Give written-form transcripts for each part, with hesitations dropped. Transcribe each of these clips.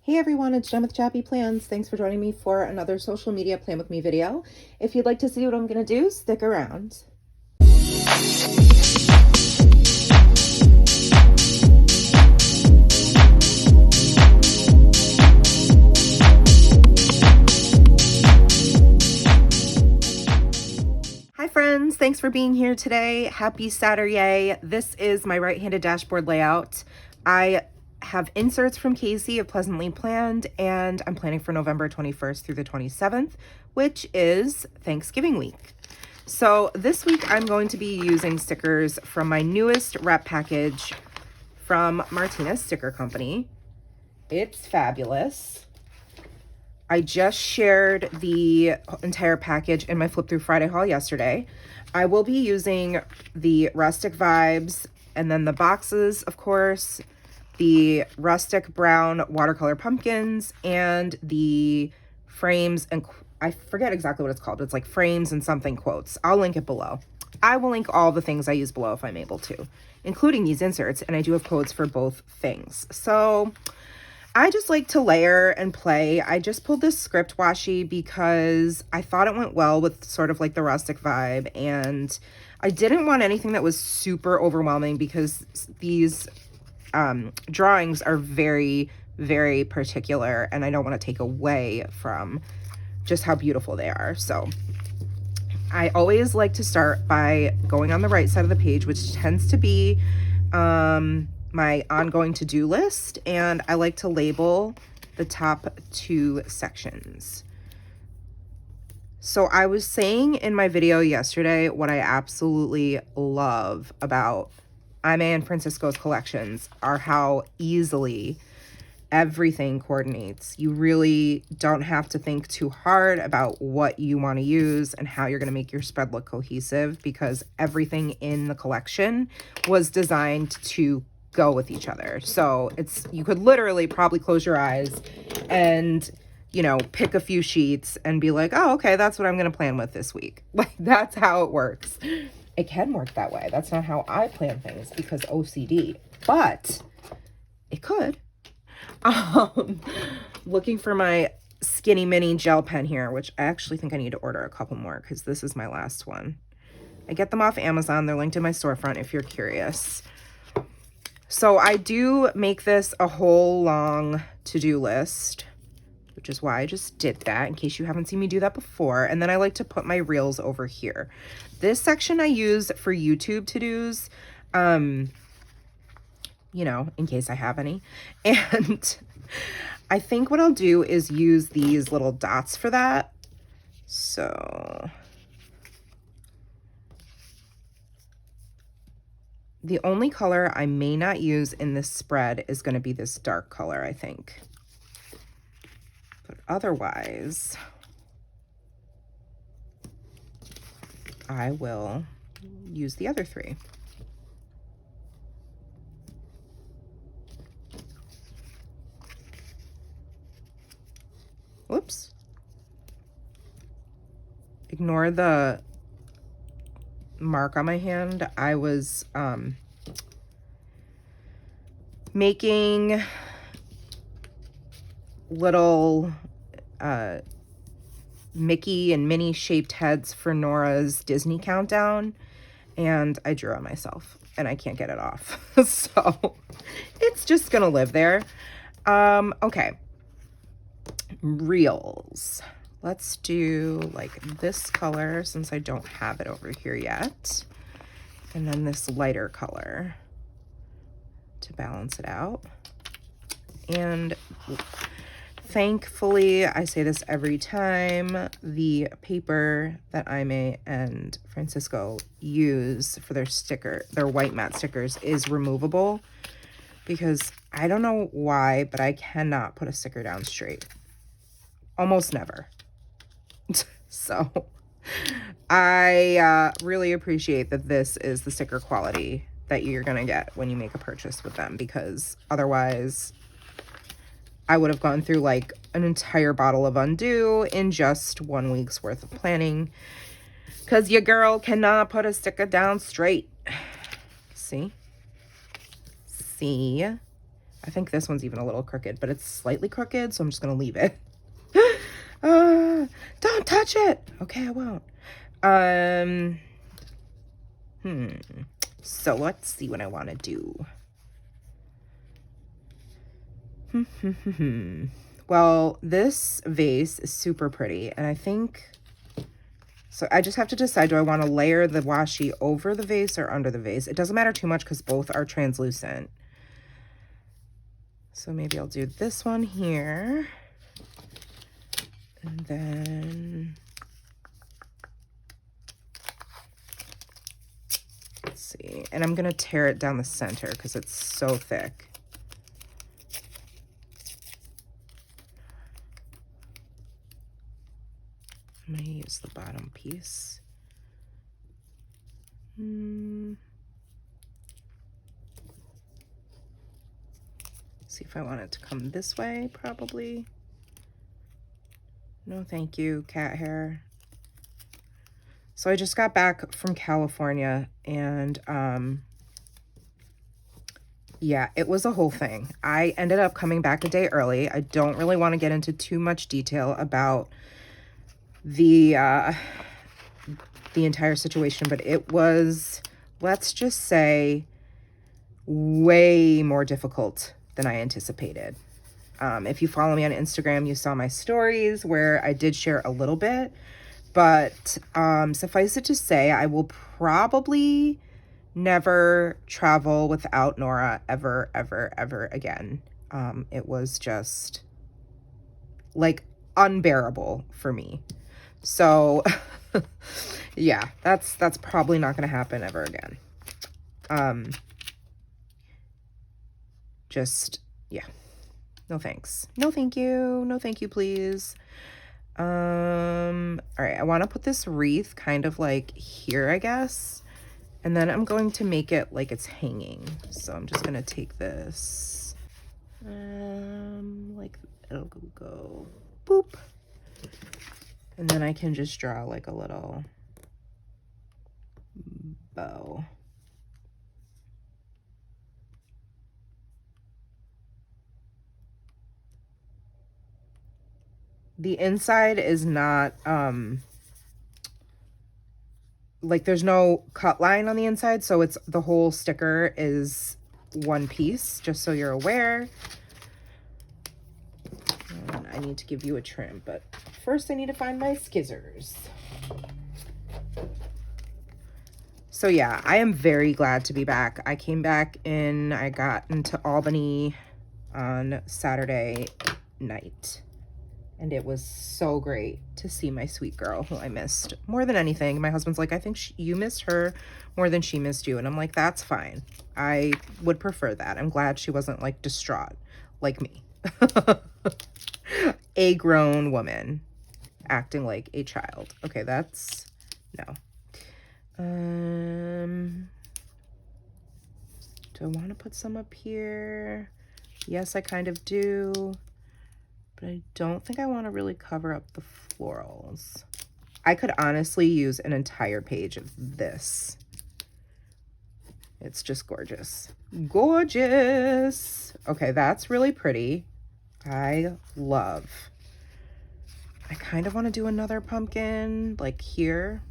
Hey everyone, it's Jen with ChappyPlans. Thanks for joining me for another social media plan with me video. If you'd like to see what I'm gonna do, stick around. Hi friends, thanks for being here today. Happy Saturday. This is my right-handed dashboard layout. I have inserts from Casey of Pleasantly Planned, and I'm planning for November 21st through the 27th, which is Thanksgiving week. So this week I'm going to be using stickers from my newest wrap package from Martinez Sticker Company. It's fabulous. I just shared the entire package in my Flip Through Friday haul yesterday. I will be using the Rustic vibes and then the boxes, of course, the Rustic brown watercolor pumpkins, and the frames, and I forget exactly what it's called. It's like frames and something quotes. I'll link it below. I will link all the things I use below if I'm able to, including these inserts, and I do have codes for both things. So I just like to layer and play. I just pulled this script washi because I thought it went well with sort of like the Rustic vibe, and I didn't want anything that was super overwhelming because these drawings are very, very particular, and I don't want to take away from just how beautiful they are. So I always like to start by going on the right side of the page, which tends to be my ongoing to-do list, and I like to label the top two sections. So I was saying in my video yesterday what I absolutely love about Aime and Francisco's collections are how easily everything coordinates. You really don't have to think too hard about what you want to use and how you're going to make your spread look cohesive, because everything in the collection was designed to go with each other. So you could literally probably close your eyes and, you know, pick a few sheets and be like, oh, okay, that's what I'm going to plan with this week. Like, that's how it works. It can work that way. That's not how I plan things because OCD, but it could. Looking for my skinny mini gel pen here, which I actually think I need to order a couple more because this is my last one. I get them off Amazon. They're linked in my storefront if you're curious. So I do make this a whole long to-do list, which is why I just did that in case you haven't seen me do that before. And then I like to put my reels over here. This section I use for YouTube to-dos, you know, in case I have any. And I think what I'll do is use these little dots for that. So the only color I may not use in this spread is going to be this dark color, I think. But otherwise, I will use the other three. Whoops. Ignore the mark on my hand. I was making little Mickey and Minnie shaped heads for Nora's Disney countdown, and I drew it myself and I can't get it off. So it's just gonna live there. Okay, reels. Let's do like this color since I don't have it over here yet, and then this lighter color to balance it out. And thankfully, I say this every time, the paper that Aime and Francisco use for their white matte stickers is removable, because I don't know why, but I cannot put a sticker down straight. Almost never. So I really appreciate that this is the sticker quality that you're gonna get when you make a purchase with them, because otherwise I would have gone through like an entire bottle of Undo in just 1 week's worth of planning, because your girl cannot put a sticker down straight. See? I think this one's even a little crooked, but it's slightly crooked, so I'm just gonna leave it. Don't touch it. Okay, I won't. So let's see what I want to do. Well, this vase is super pretty, and I think, so I just have to decide, do I want to layer the washi over the vase or under the vase? It doesn't matter too much because both are translucent. So maybe I'll do this one here. And then, let's see. And I'm going to tear it down the center because it's so thick. I'm going to use the bottom piece. See if I want it to come this way, probably. No, thank you, cat hair. So I just got back from California, and yeah, it was a whole thing. I ended up coming back a day early. I don't really want to get into too much detail about the entire situation, but it was, let's just say, way more difficult than I anticipated. If you follow me on Instagram, you saw my stories where I did share a little bit, but suffice it to say, I will probably never travel without Nora ever, ever, ever again. It was just like unbearable for me. So yeah, that's probably not going to happen ever again. Just, yeah. No thanks. No thank you. No thank you, please. All right, I want to put this wreath kind of like here, I guess. And then I'm going to make it like it's hanging. So I'm just going to take this, like it'll go boop. And then I can just draw like a little bow. The inside is not, like there's no cut line on the inside, so it's, the whole sticker is one piece, just so you're aware. And I need to give you a trim, but first I need to find my scissors. So yeah, I am very glad to be back. I came back I got into Albany on Saturday night. And it was so great to see my sweet girl who I missed more than anything. My husband's like, I think you missed her more than she missed you. And I'm like, that's fine. I would prefer that. I'm glad she wasn't like distraught like me. A grown woman acting like a child. Okay, that's no. Do I want to put some up here? Yes, I kind of do. But I don't think I want to really cover up the florals. I could honestly use an entire page of this. It's just gorgeous. Gorgeous. Okay, that's really pretty. I love. I kind of want to do another pumpkin like here.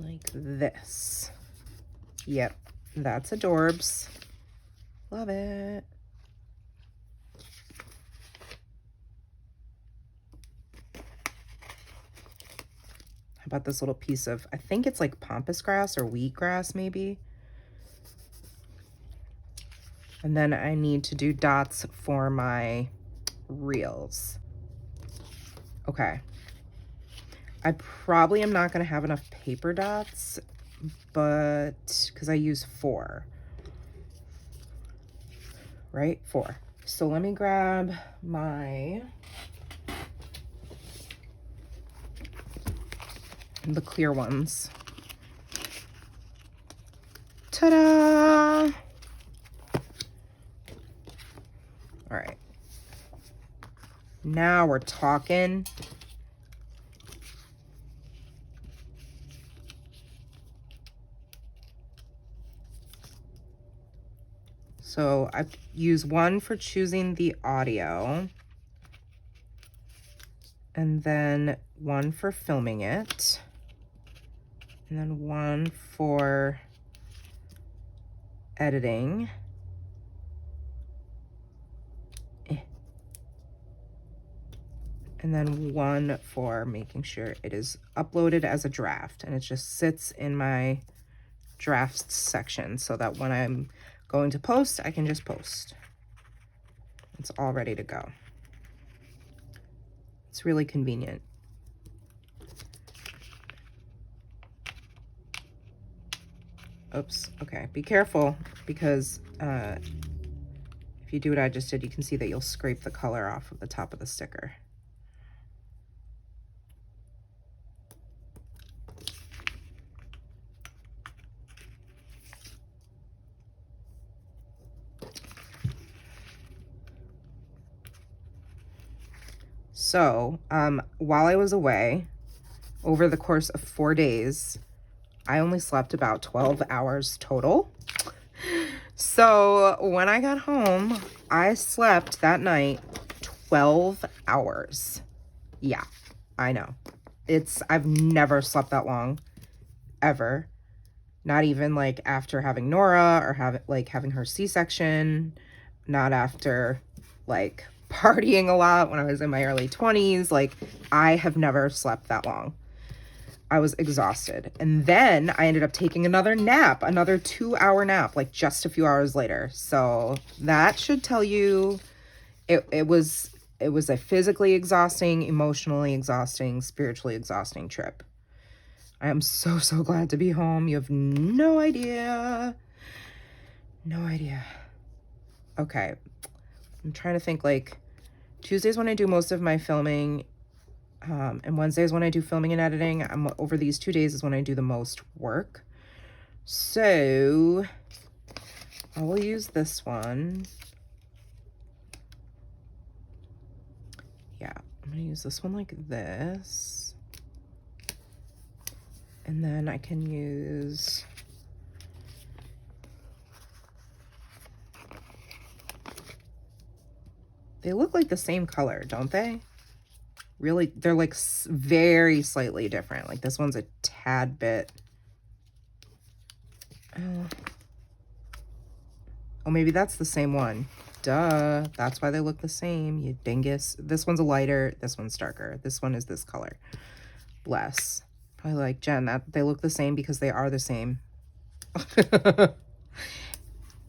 Like this. Yep, that's adorbs. Love it. How about this little piece of, I think it's like pampas grass or wheatgrass maybe. And then I need to do dots for my reels. Okay. I probably am not going to have enough paper dots, but because I use 4, right? 4. So let me grab the clear ones. Ta-da! All right. Now we're talking. So I use one for choosing the audio, and then one for filming it, and then one for editing. And then one for making sure it is uploaded as a draft, and it just sits in my drafts section so that when I'm going to post, I can just post. It's all ready to go. It's really convenient. Oops, okay, be careful, because if you do what I just did, you can see that you'll scrape the color off of the top of the sticker. So, while I was away, over the course of 4 days, I only slept about 12 hours total. So when I got home, I slept that night 12 hours. Yeah, I know. I've never slept that long, ever. Not even like after having Nora or having her C-section. Not after like partying a lot when I was in my early 20s. Like, I have never slept that long. I was exhausted. And then I ended up taking another nap, another 2-hour nap, like just a few hours later. So that should tell you it was a physically exhausting, emotionally exhausting, spiritually exhausting trip. I am so, so glad to be home. You have no idea. No idea. Okay. I'm trying to think, like, Tuesdays when I do most of my filming, and Wednesdays when I do filming and editing. Over these 2 days is when I do the most work. So I will use this one. Yeah, I'm gonna use this one like this. And then I can use they look like the same color, don't they? Really, they're like very slightly different. Like this one's a tad bit. Oh, maybe that's the same one. Duh. That's why they look the same, you dingus. This one's a lighter. This one's darker. This one is this color. Bless. Probably like, Jen, that they look the same because they are the same.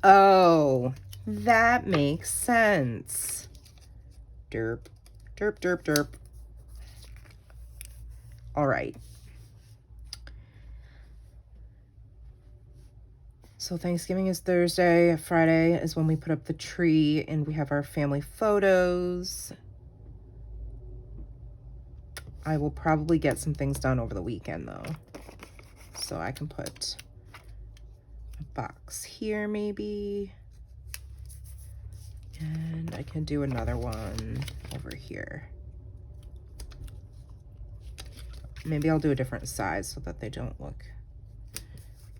Oh, that makes sense. Derp. Derp, derp, derp. All right. So Thanksgiving is Thursday. Friday is when we put up the tree and we have our family photos. I will probably get some things done over the weekend though. So I can put a box here maybe. And I can do another one over here. Maybe I'll do a different size so that they don't look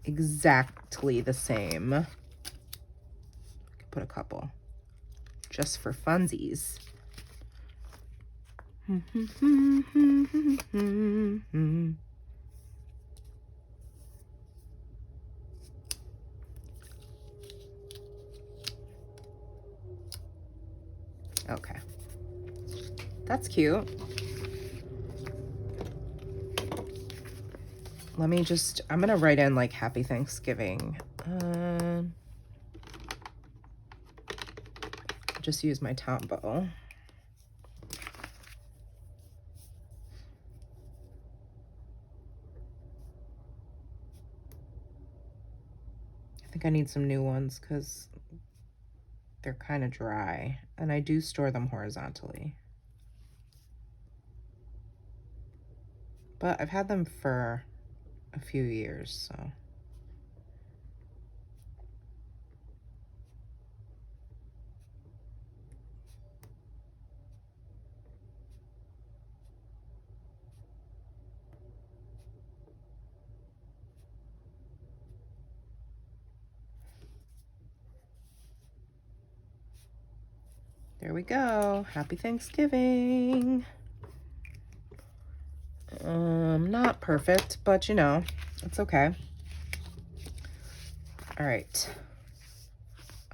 exactly the same. I could put a couple just for funsies. Okay, that's cute. Let me just, I'm gonna write in like Happy Thanksgiving. Just use my Tombow. I think I need some new ones because they're kind of dry, and I do store them horizontally. But I've had them for a few years, so. There we go. Happy Thanksgiving. Not perfect, but you know, it's okay. All right.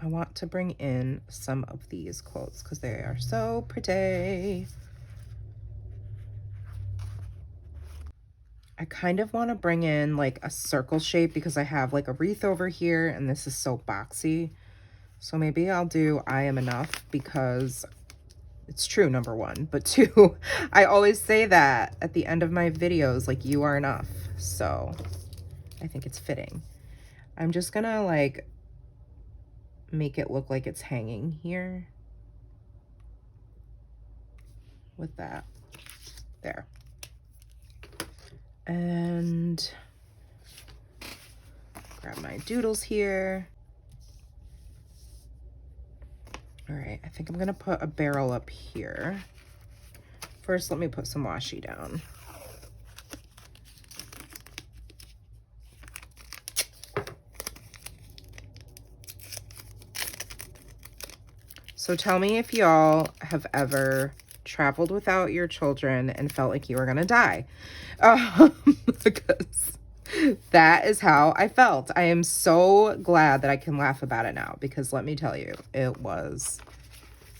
I want to bring in some of these quotes because they are so pretty. I kind of want to bring in like a circle shape because I have like a wreath over here and this is so boxy. So maybe I'll do I am enough because it's true, number one. But two, I always say that at the end of my videos, like you are enough. So I think it's fitting. I'm just gonna like make it look like it's hanging here with that there. And grab my doodles here. All right, I think I'm gonna put a barrel up here. First, let me put some washi down. So tell me if y'all have ever traveled without your children and felt like you were gonna die. Because that is how I felt. I am so glad that I can laugh about it now because let me tell you, it was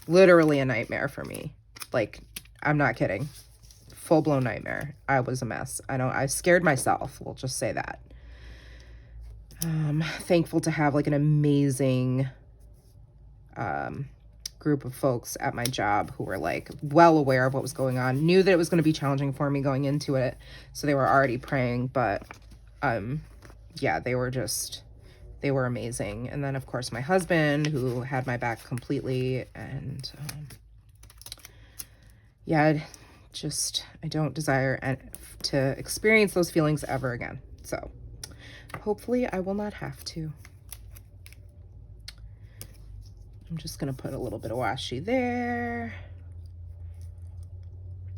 literally a nightmare for me. Like, I'm not kidding. Full-blown nightmare. I was a mess. I scared myself. We'll just say that. Thankful to have like an amazing group of folks at my job who were like well aware of what was going on, knew that it was going to be challenging for me going into it, so they were already praying. But yeah, they were amazing. And then of course my husband, who had my back completely. And yeah, I don't desire to experience those feelings ever again. So hopefully I will not have to. I'm just going to put a little bit of washi there.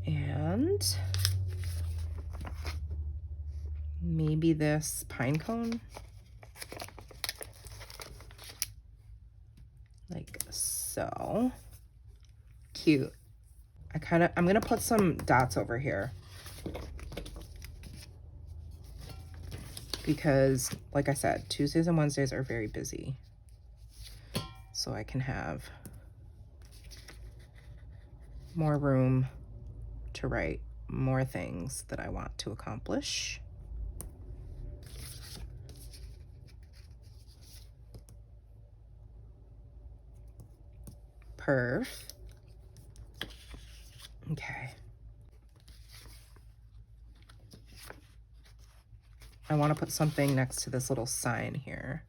And maybe this pine cone. Like so. Cute. I'm going to put some dots over here. Because, like I said, Tuesdays and Wednesdays are very busy. So I can have more room to write more things that I want to accomplish. Perf. Okay. I want to put something next to this little sign here.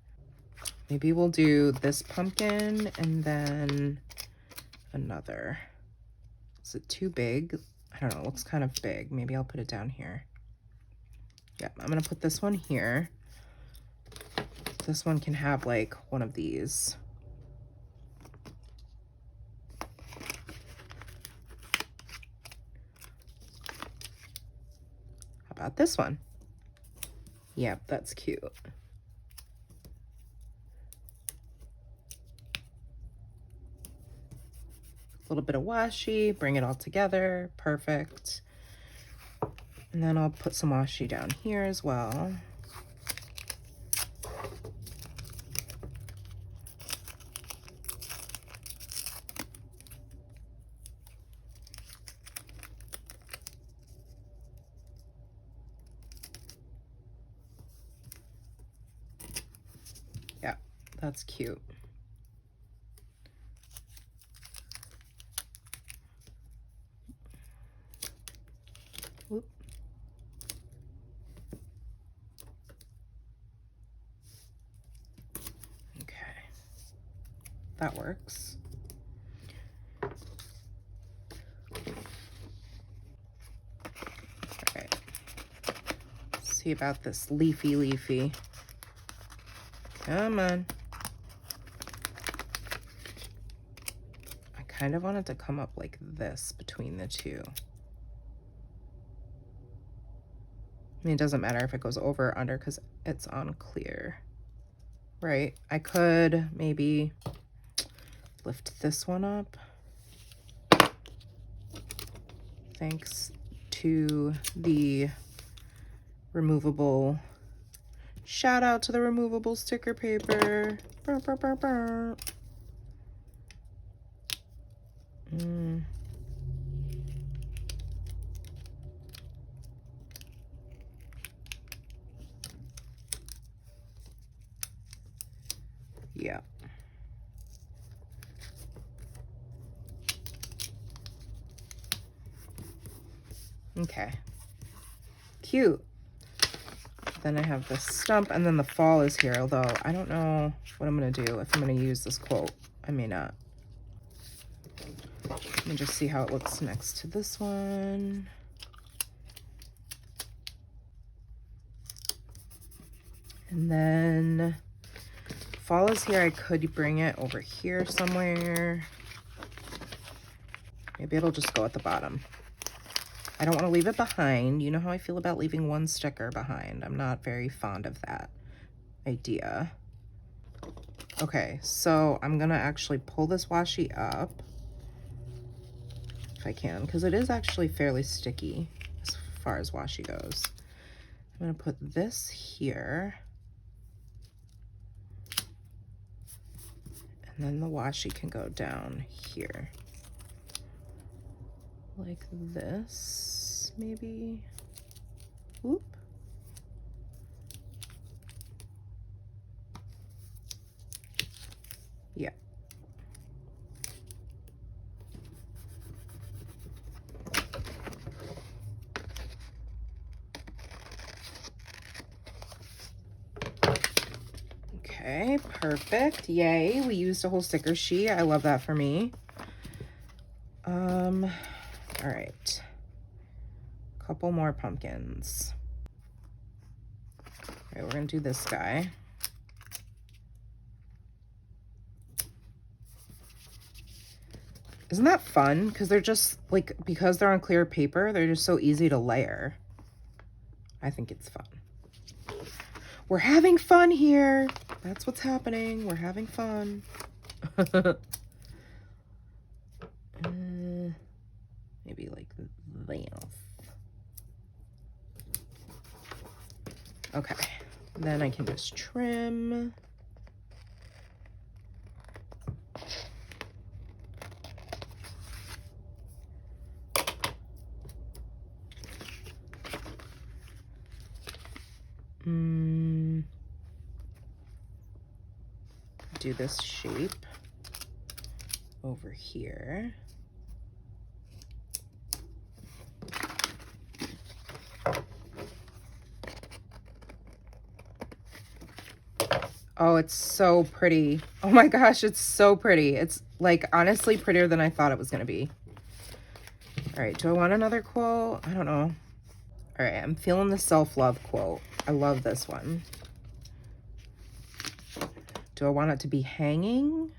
Maybe we'll do this pumpkin and then another. Is it too big? I don't know, it looks kind of big. Maybe I'll put it down here. Yeah, I'm gonna put this one here. This one can have like one of these. How about this one? Yep, that's cute. A little bit of washi, bring it all together, perfect. And then I'll put some washi down here as well. Yeah, that's cute. Whoop. Okay, that works. All right, see about this leafy. Come on. I kind of want it to come up like this between the two. I mean, it doesn't matter if it goes over or under because it's on clear, right? I could maybe lift this one up. Thanks to the removable, shout out to the removable sticker paper. Burr, burr, burr, burr. Yeah. Okay. Cute. Then I have this stump, and then the fall is here, although I don't know what I'm going to do, if I'm going to use this quote. I may not. Let me just see how it looks next to this one. And then fall is here. I could bring it over here somewhere. Maybe it'll just go at the bottom. I don't want to leave it behind. You know how I feel about leaving one sticker behind. I'm not very fond of that idea. Okay, so I'm going to actually pull this washi up, if I can, because it is actually fairly sticky as far as washi goes. I'm going to put this here. And then the washi can go down here. Like this, maybe. Whoop. Yeah. Okay, perfect. Yay, we used a whole sticker sheet. I love that for me. All right. Couple more pumpkins. All right, we're gonna do this guy. Isn't that fun? Because they're just like, because they're on clear paper, they're just so easy to layer. I think it's fun. We're having fun here. That's what's happening. We're having fun. Maybe like this. Okay, then I can just trim. Do this shape over here. Oh, it's so pretty. Oh my gosh, it's so pretty. It's like honestly prettier than I thought it was gonna be. All right, do I want another quote? I don't know. All right, I'm feeling the self-love quote. I love this one. Do I want it to be hanging?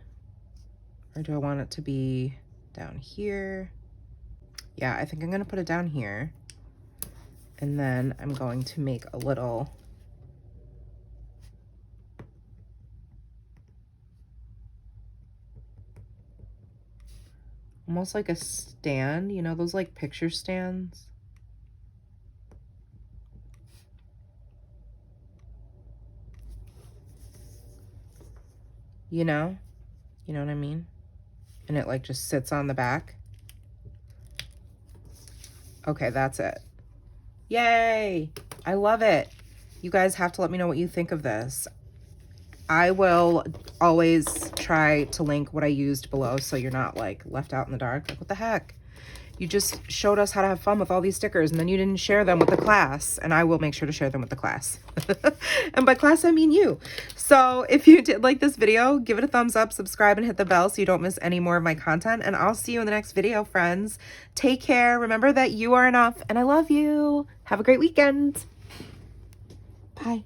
Or do I want it to be down here? Yeah, I think I'm gonna put it down here. And then I'm going to make a little almost like a stand, you know, those like picture stands. You know what I mean? And it like just sits on the back. Okay, that's it. Yay! I love it. You guys have to let me know what you think of this. I will always try to link what I used below so you're not like left out in the dark. Like, what the heck? You just showed us how to have fun with all these stickers and then you didn't share them with the class, and I will make sure to share them with the class. And by class, I mean you. So if you did like this video, give it a thumbs up, subscribe, and hit the bell so you don't miss any more of my content. And I'll see you in the next video, friends. Take care. Remember that you are enough, and I love you. Have a great weekend. Bye.